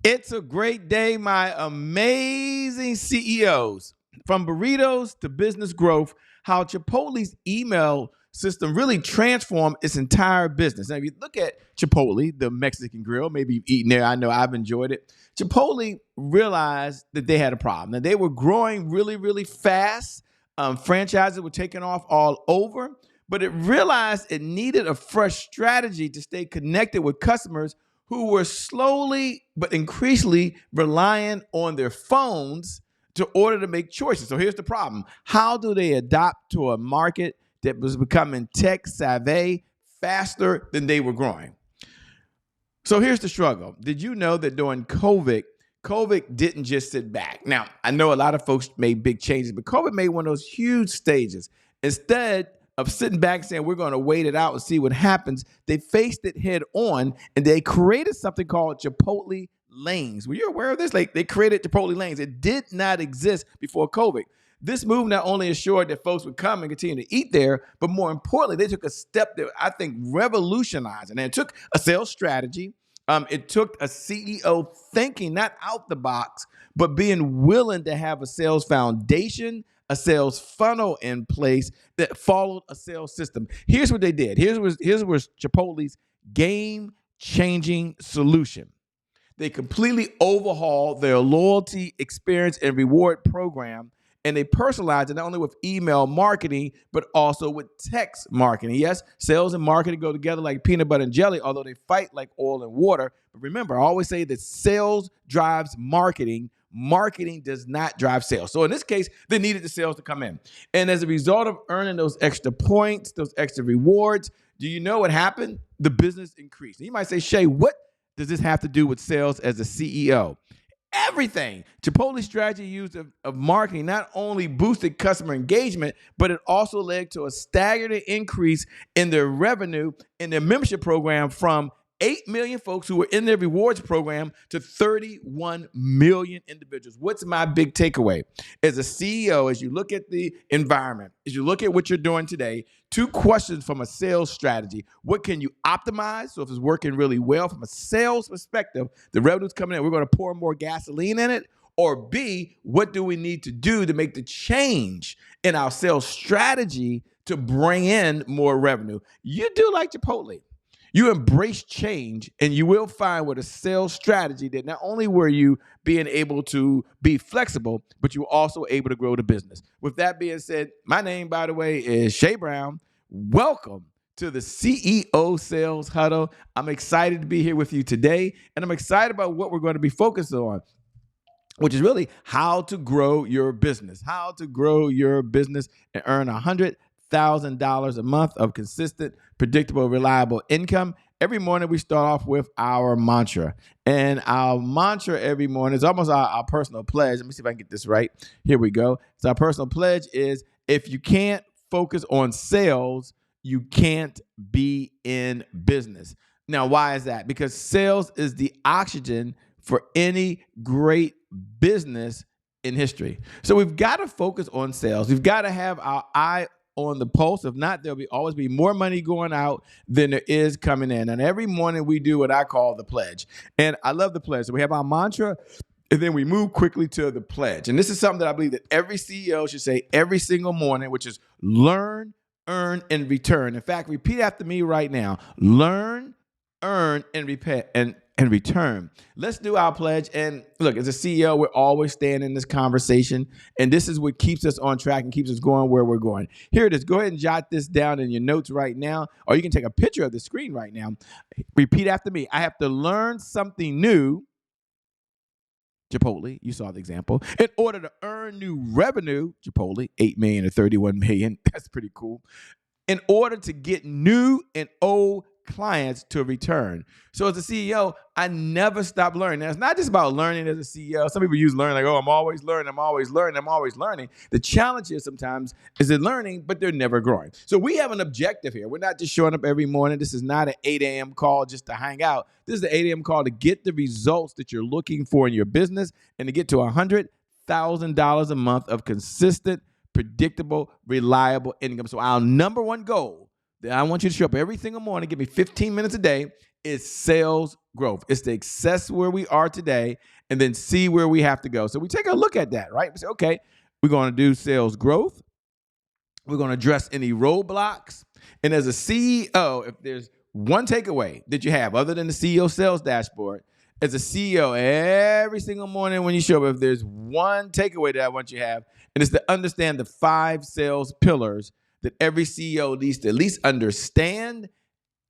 It's a great day, my amazing CEOs. From burritos to business growth, how Chipotle's email system really transformed its entire business. Now, if you look at Chipotle, the Mexican Grill, maybe you've eaten there. I know I've enjoyed it. Chipotle realized that they had a problem. Now, they were growing really, really fast. Franchises were taking off all over, but it realized it needed a fresh strategy to stay connected with customers who were slowly but increasingly relying on their phones to order to make choices. So here's the problem. How do they adapt to a market that was becoming tech savvy faster than they were growing? So here's the struggle. Did you know that during COVID didn't just sit back? Now, I know a lot of folks made big changes, but COVID made one of those huge stages. Instead of sitting back saying, we're going to wait it out and see what happens, they faced it head on, and they created something called Chipotle lanes. Were you aware of this? Like, they created Chipotle lanes. It did not exist before COVID. This move not only assured that folks would come and continue to eat there, but more importantly, they took a step that I think revolutionized. And it took a sales strategy. It took a CEO thinking not out the box, but being willing to have a sales foundation, a sales funnel in place that followed a sales system. Here's what they did. Here's was Chipotle's game-changing solution. They completely overhauled their loyalty experience and reward program, and they personalized it not only with email marketing, but also with text marketing. Yes, sales and marketing go together like peanut butter and jelly, although they fight like oil and water. But remember, I always say that sales drives marketing. Marketing does not drive sales. So in this case, they needed the sales to come in. And as a result of earning those extra points, those extra rewards, do you know what happened? The business increased. And you might say, Shay, what does this have to do with sales as a CEO? Everything. Chipotle's strategy used of marketing not only boosted customer engagement, but it also led to a staggering increase in their revenue in their membership program from 8 million folks who were in their rewards program to 31 million individuals. What's my big takeaway? As a CEO, as you look at the environment, as you look at what you're doing today, two questions from a sales strategy. What can you optimize? So if it's working really well from a sales perspective, the revenue's coming in, we're going to pour more gasoline in it. Or B, what do we need to do to make the change in our sales strategy to bring in more revenue? You do like Chipotle. You embrace change, and you will find with a sales strategy that not only were you being able to be flexible, but you were also able to grow the business. With that being said, my name, by the way, is Shay Brown. Welcome to the CEO Sales Huddle. I'm excited to be here with you today, and I'm excited about what we're going to be focused on, which is really how to grow your business, and earn $100,000 a month of consistent, predictable, reliable income. Every morning we start off with our mantra. And our mantra every morning is almost our personal pledge. Let me see if I can get this right. Here we go. So our personal pledge is, if you can't focus on sales, you can't be in business. Now, why is that? Because sales is the oxygen for any great business in history. So we've got to focus on sales. We've got to have our eye on the pulse. If not, there'll always be more money going out than there is coming in. And every morning we do what I call the pledge. And I love the pledge. So we have our mantra, and then we move quickly to the pledge. And this is something that I believe that every CEO should say every single morning, which is learn, earn, and return. In fact, repeat after me right now. Learn, earn, and return. Let's do our pledge. And look, as a CEO, we're always staying in this conversation. And this is what keeps us on track and keeps us going where we're going. Here it is. Go ahead and jot this down in your notes right now, or you can take a picture of the screen right now. Repeat after me. I have to learn something new. Chipotle, you saw the example. In order to earn new revenue, Chipotle, 8 million to 31 million. That's pretty cool. In order to get new and old clients to return. So as a CEO, I never stop learning. Now, it's not just about learning as a CEO. Some people use learning like, oh, I'm always learning. The challenge is sometimes is they're learning, but they're never growing. So we have an objective here. We're not just showing up every morning. This is not an 8 a.m. call just to hang out. This is the 8 a.m. call to get the results that you're looking for in your business and to get to $100,000 a month of consistent, predictable, reliable income. So our number one goal that I want you to show up every single morning, give me 15 minutes a day, is sales growth. It's to assess where we are today and then see where we have to go. So we take a look at that, right? We say, okay, we're going to do sales growth. We're going to address any roadblocks. And as a CEO, if there's one takeaway that you have other than the CEO sales dashboard, as a CEO, every single morning when you show up, if there's one takeaway that I want you to have, and it's to understand the 5 sales pillars that every CEO needs to at least understand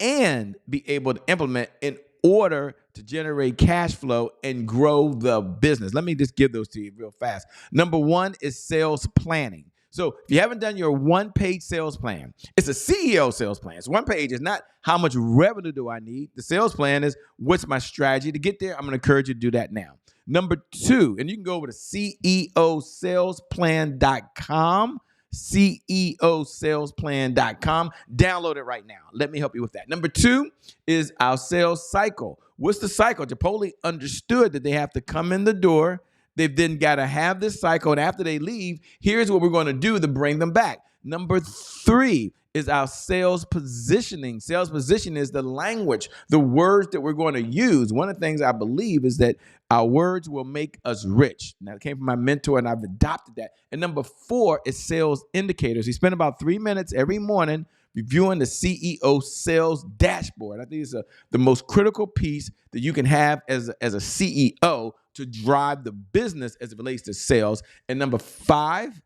and be able to implement in order to generate cash flow and grow the business. Let me just give those to you real fast. Number 1 is sales planning. So if you haven't done your one-page sales plan, it's a CEO sales plan. So one page is not how much revenue do I need. The sales plan is what's my strategy to get there. I'm going to encourage you to do that now. Number 2, and you can go over to ceosalesplan.com, ceosalesplan.com. Download it right now. Let me help you with that. Number 2 is our sales cycle. What's the cycle? Chipotle understood that they have to come in the door. They've then got to have this cycle. And after they leave, here's what we're going to do to bring them back. Number 3 is our sales positioning. Sales position is the language, the words that we're going to use. One of the things I believe is that our words will make us rich. Now, it came from my mentor, and I've adopted that. And number 4 is sales indicators. We spend about 3 minutes every morning reviewing the CEO sales dashboard. I think it's the most critical piece that you can have as a CEO to drive the business as it relates to sales. And number 5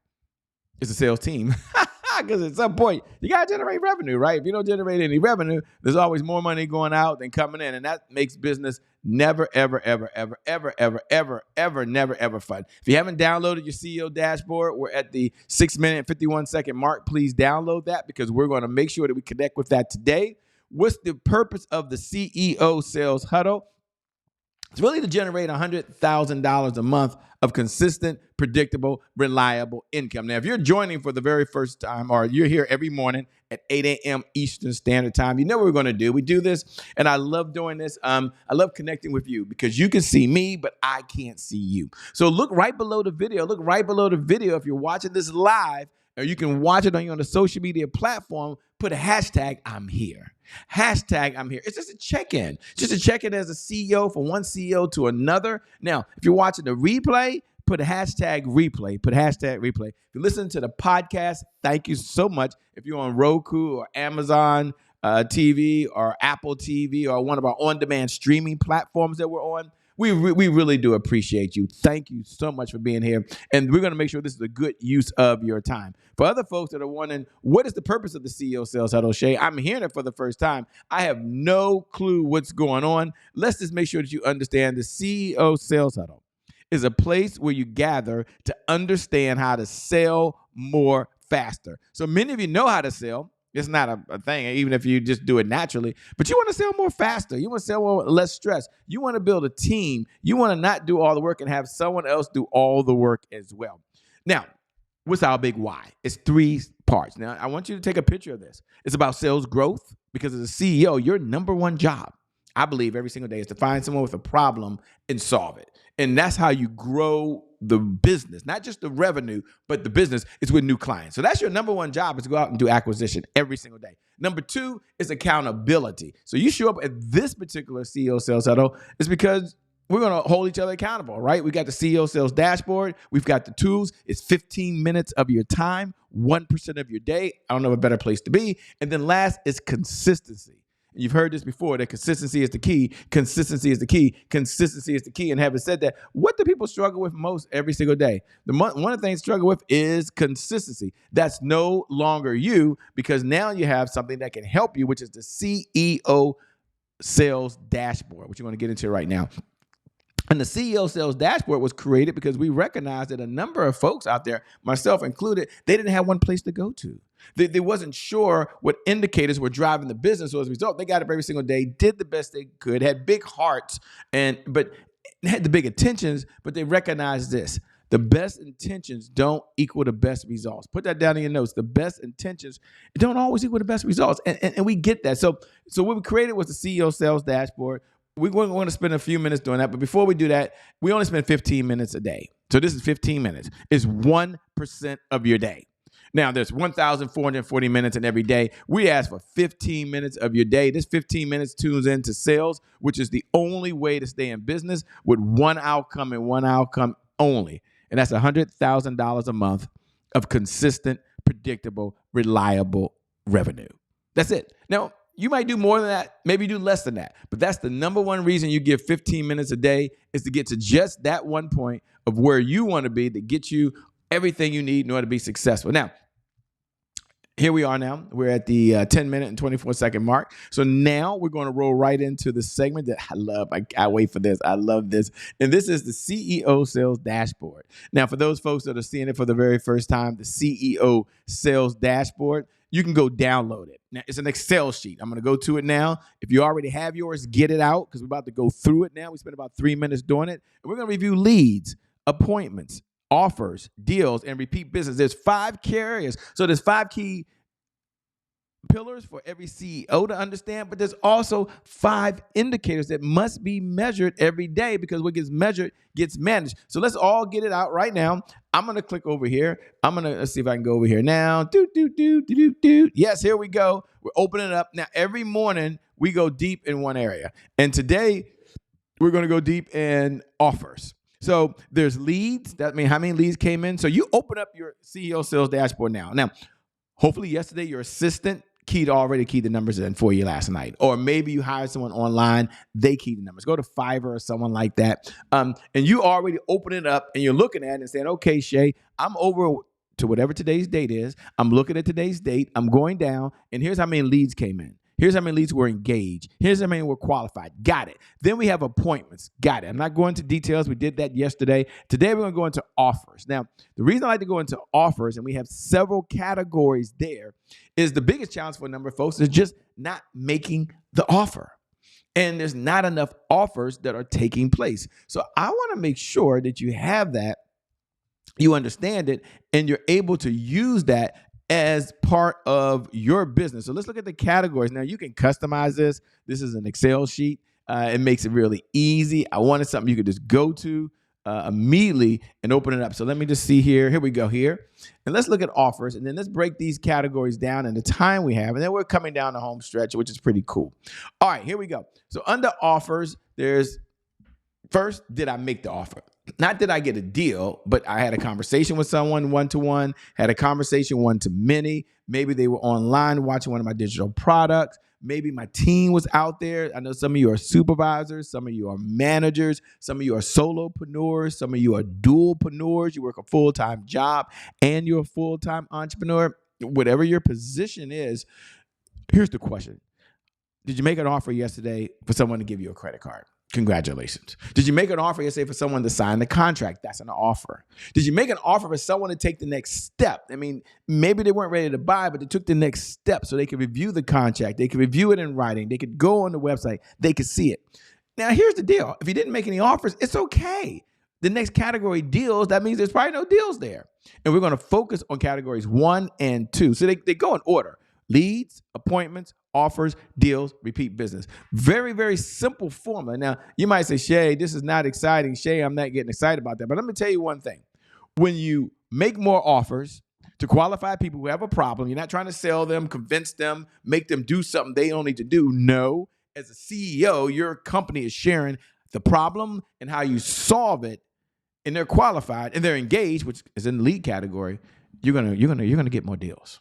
is the sales team. Because at some point, you got to generate revenue, right? If you don't generate any revenue, there's always more money going out than coming in. And that makes business never, ever, ever, ever, ever, ever, ever, ever, never, ever fun. If you haven't downloaded your CEO dashboard, we're at the 6-minute and 51-second mark. Please download that because we're going to make sure that we connect with that today. What's the purpose of the CEO Sales Huddle? It's really to generate $100,000 a month of consistent, predictable, reliable income. Now, if you're joining for the very first time or you're here every morning at 8 a.m. Eastern Standard Time, you know what we're going to do. We do this, and I love doing this. I love connecting with you because you can see me, but I can't see you. So look right below the video. Look right below the video if you're watching this live, or you can watch it on the social media platform. Put a hashtag, I'm here. Hashtag, I'm here. It's just a check-in. Just a check-in as a CEO from one CEO to another. Now, if you're watching the replay, put a hashtag replay. Put hashtag replay. If you're listening to the podcast, thank you so much. If you're on Roku or Amazon TV or Apple TV or one of our on-demand streaming platforms that we're on, we really do appreciate you. Thank you so much for being here. And we're going to make sure this is a good use of your time. For other folks that are wondering, what is the purpose of the CEO Sales Huddle, Shay? I'm hearing it for the first time. I have no clue what's going on. Let's just make sure that you understand the CEO Sales Huddle is a place where you gather to understand how to sell more faster. So many of you know how to sell. It's not a thing, even if you just do it naturally. But you want to sell more faster. You want to sell more less stress. You want to build a team. You want to not do all the work and have someone else do all the work as well. Now, what's our big why? It's 3 parts. Now, I want you to take a picture of this. It's about sales growth because as a CEO, your number one job, I believe every single day, is to find someone with a problem and solve it. And that's how you grow the business, not just the revenue, but the business is with new clients. So that's your number one job, is to go out and do acquisition every single day. Number 2 is accountability. So you show up at this particular CEO Sales Huddle is because we're going to hold each other accountable, right? We got the CEO Sales Dashboard. We've got the tools. It's 15 minutes of your time, 1% of your day. I don't know a better place to be. And then last is consistency. You've heard this before, that consistency is the key. Consistency is the key. Consistency is the key. And having said that, what do people struggle with most every single day? One of the things they struggle with is consistency. That's no longer you, because now you have something that can help you, which is the CEO Sales Dashboard, which you're going to get into right now. And the CEO Sales Dashboard was created because we recognized that a number of folks out there, myself included, they didn't have one place to go to. They wasn't sure what indicators were driving the business. So as a result, they got up every single day, did the best they could, had big hearts, but had the big intentions, but they recognized this. The best intentions don't equal the best results. Put that down in your notes. The best intentions don't always equal the best results. And we get that. So what we created was the CEO Sales Dashboard. We're going to spend a few minutes doing that. But before we do that, we only spend 15 minutes a day. So this is 15 minutes. It's 1% of your day. Now, there's 1,440 minutes in every day. We ask for 15 minutes of your day. This 15 minutes tunes into sales, which is the only way to stay in business with one outcome and one outcome only. And that's $100,000 a month of consistent, predictable, reliable revenue. That's it. Now, you might do more than that, maybe do less than that, but that's the number one reason you give 15 minutes a day is to get to just that one point of where you want to be that gets you everything you need in order to be successful. Now, here we are now. We're at the 10-minute and 24-second mark. So now we're going to roll right into the segment that I love. I wait for this. I love this. And this is the CEO Sales Dashboard. Now, for those folks that are seeing it for the very first time, the CEO Sales Dashboard, you can go download it. Now, it's an Excel sheet. I'm going to go to it now. If you already have yours, get it out because we're about to go through it now. We spent about 3 minutes doing it. And we're going to review leads, appointments, offers, deals, and repeat business. There's 5 key areas. So there's 5 key pillars for every CEO to understand, but there's also 5 indicators that must be measured every day because what gets measured gets managed. So let's all get it out right now. I'm going to click over here. Let's see if I can go over here now. Yes, here we go. We're opening it up. Now, every morning we go deep in one area. And today we're going to go deep in offers. So there's leads. That means how many leads came in. So you open up your CEO Sales Dashboard now. Now, hopefully yesterday your assistant already keyed the numbers in for you last night. Or maybe you hired someone online, they keyed the numbers. Go to Fiverr or someone like that. And you already open it up and you're looking at it and saying, okay, Shay, I'm over to whatever today's date is. I'm looking at today's date. I'm going down and here's how many leads came in. Here's how many leads were engaged. Here's how many were qualified. Got it. Then we have appointments. Got it. I'm not going into details. We did that yesterday. Today, we're going to go into offers. Now, the reason I like to go into offers, and we have several categories there, is the biggest challenge for a number of folks is just not making the offer. And there's not enough offers that are taking place. So I want to make sure that you have that, you understand it, and you're able to use that as part of your business. So let's look at the categories. Now, you can customize this. This is an Excel sheet. It makes it really easy. I wanted something you could just go to immediately and open it up. So let me just see here. Here we go here. And let's look at offers. And then let's break these categories down in the time we have. And then we're coming down the home stretch, which is pretty cool. All right, here we go. So under offers, there's first, did I make the offer? Not did I get a deal, but I had a conversation with someone one-to-one, had a conversation one-to-many. Maybe they were online watching one of my digital products. Maybe my team was out there. I know some of you are supervisors. Some of you are managers. Some of you are solopreneurs. Some of you are dualpreneurs. You work a full-time job and you're a full-time entrepreneur. Whatever your position is, here's the question. Did you make an offer yesterday for someone to give you a credit card? Congratulations. Did you make an offer yesterday for someone to sign the contract? That's an offer. Did you make an offer for someone to take the next step? I mean, maybe they weren't ready to buy, but they took the next step so they could review the contract. They could review it in writing. They could go on the website. They could see it. Now, here's the deal. If you didn't make any offers, it's okay. The next category, deals, that means there's probably no deals there. And we're going to focus on categories 1 and 2. So they go in order. Leads, appointments, offers, deals, repeat business. Very, very simple formula. Now, you might say, Shay, this is not exciting. Shay, I'm not getting excited about that. But let me tell you one thing. When you make more offers to qualified people who have a problem, you're not trying to sell them, convince them, make them do something they don't need to do. No, as a CEO, your company is sharing the problem and how you solve it, and they're qualified and they're engaged, which is in the lead category. You're gonna get more deals.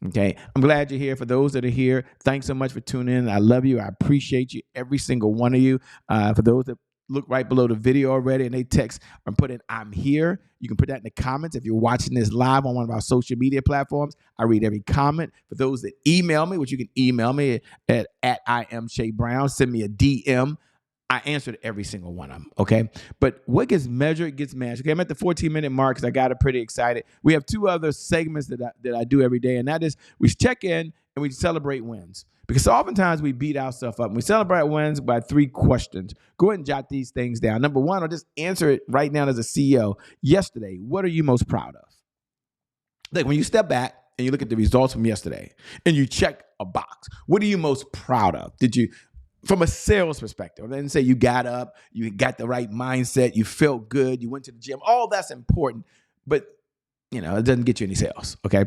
Okay, I'm glad you're here. For those that are here, thanks so much for tuning in. I love you. I appreciate you, every single one of you. For those that look right below the video already and they text and put in, I'm here, you can put that in the comments. If you're watching this live on one of our social media platforms, I read every comment. For those that email me, which you can email me at I am Shay Brown, send me a DM. I answered every single one of them, okay? But what gets measured gets managed. Okay, I'm at the 14-minute mark because I got it pretty excited. We have 2 other segments that I do every day, and that is we check in and we celebrate wins. Because oftentimes we beat ourselves up. We celebrate wins by 3 questions. Go ahead and jot these things down. Number 1, or just answer it right now as a CEO. Yesterday, what are you most proud of? Like when you step back and you look at the results from yesterday and you check a box, what are you most proud of? From a sales perspective, I didn't say you got up, you got the right mindset, you felt good, you went to the gym. All that's important. But it doesn't get you any sales. Okay.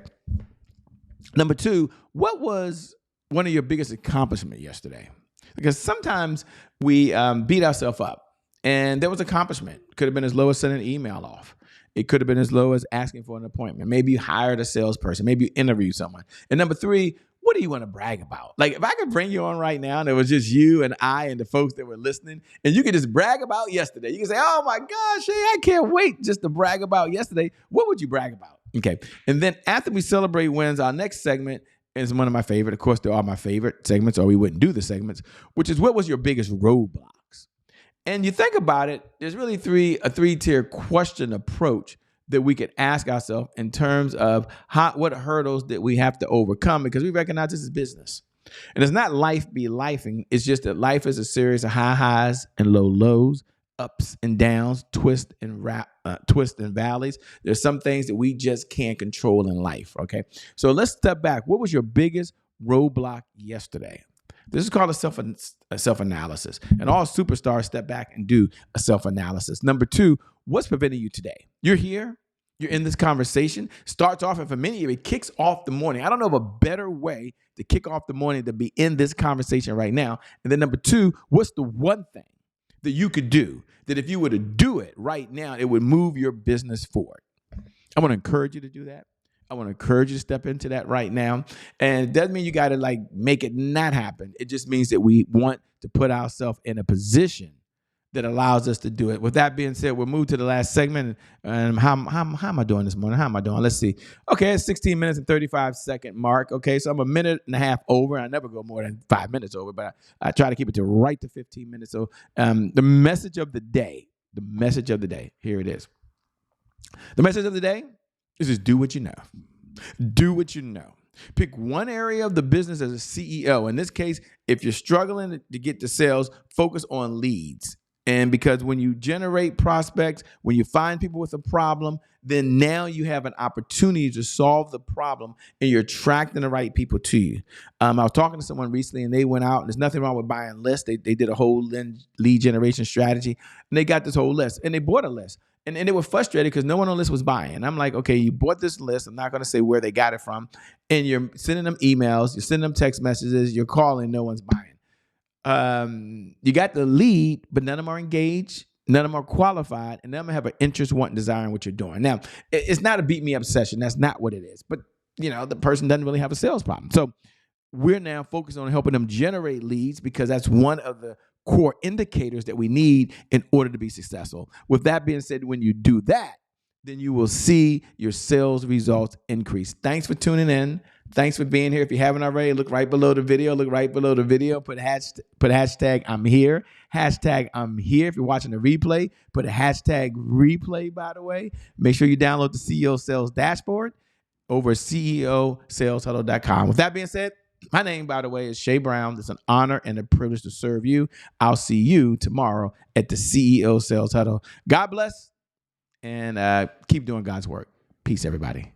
Number two, what was one of your biggest accomplishments yesterday? Because sometimes we beat ourselves up, and there was accomplishment. Could have been as low as sending an email off. It could have been as low as asking for an appointment. Maybe you hired a salesperson. Maybe you interviewed someone. And number three, what do you want to brag about? Like, if I could bring you on right now and it was just you and I and the folks that were listening, and you could just brag about yesterday. You can say, oh my gosh, hey, I can't wait just to brag about yesterday. What would you brag about? Okay. And then after we celebrate wins, our next segment is one of my favorite. Of course, they're all my favorite segments, or we wouldn't do the segments, which is what was your biggest roadblocks? And you think about it, there's really a three-tier question approach that we could ask ourselves in terms of what hurdles that we have to overcome, because we recognize this is business. And it's not life be lifing. It's just that life is a series of high highs and low lows, ups and downs, twists and valleys. There's some things that we just can't control in life. Okay. So let's step back. What was your biggest roadblock yesterday? This is called a self-analysis. And all superstars step back and do a self-analysis. Number two, what's preventing you today? You're here. You're in this conversation. Starts off, and for many of you, it kicks off the morning. I don't know of a better way to kick off the morning than be in this conversation right now. And then number two, what's the one thing that you could do that if you were to do it right now, it would move your business forward? I want to encourage you to do that. I want to encourage you to step into that right now. And it doesn't mean you got to make it not happen. It just means that we want to put ourselves in a position that allows us to do it. With that being said, we'll move to the last segment. And how am I doing this morning? How am I doing? Let's see. Okay, it's 16 minutes and 35-second mark. Okay, so I'm a minute and a half over. I never go more than 5 minutes over, but I try to keep it to right to 15 minutes. So the message of the day, here it is. The message of the day is just do what you know. Do what you know. Pick one area of the business as a CEO. In this case, if you're struggling to get the sales, focus on leads. And because when you generate prospects, when you find people with a problem, then now you have an opportunity to solve the problem, and you're attracting the right people to you. I was talking to someone recently, and they went out, and there's nothing wrong with buying lists. They did a whole lead generation strategy, and they got this whole list, and they bought a list. And they were frustrated because no one on the list was buying. And I'm like, okay, you bought this list. I'm not going to say where they got it from. And you're sending them emails, you're sending them text messages, you're calling, no one's buying. You got the lead, but none of them are engaged, none of them are qualified, and none of them have an interest, want, and desire in what you're doing. Now, it's not a beat me up session. That's not what it is. But, the person doesn't really have a sales problem. So we're now focused on helping them generate leads, because that's one of the core indicators that we need in order to be successful. With that being said, when you do that, then you will see your sales results increase. Thanks for tuning in. Thanks for being here. If you haven't already, look right below the video. Put hashtag I'm here. Hashtag I'm here. If you're watching the replay, put a hashtag replay, by the way. Make sure you download the CEO Sales Dashboard over at CEOSalesHuddle.com. With that being said, my name, by the way, is Shay Brown. It's an honor and a privilege to serve you. I'll see you tomorrow at the CEO Sales Huddle. God bless, and keep doing God's work. Peace, everybody.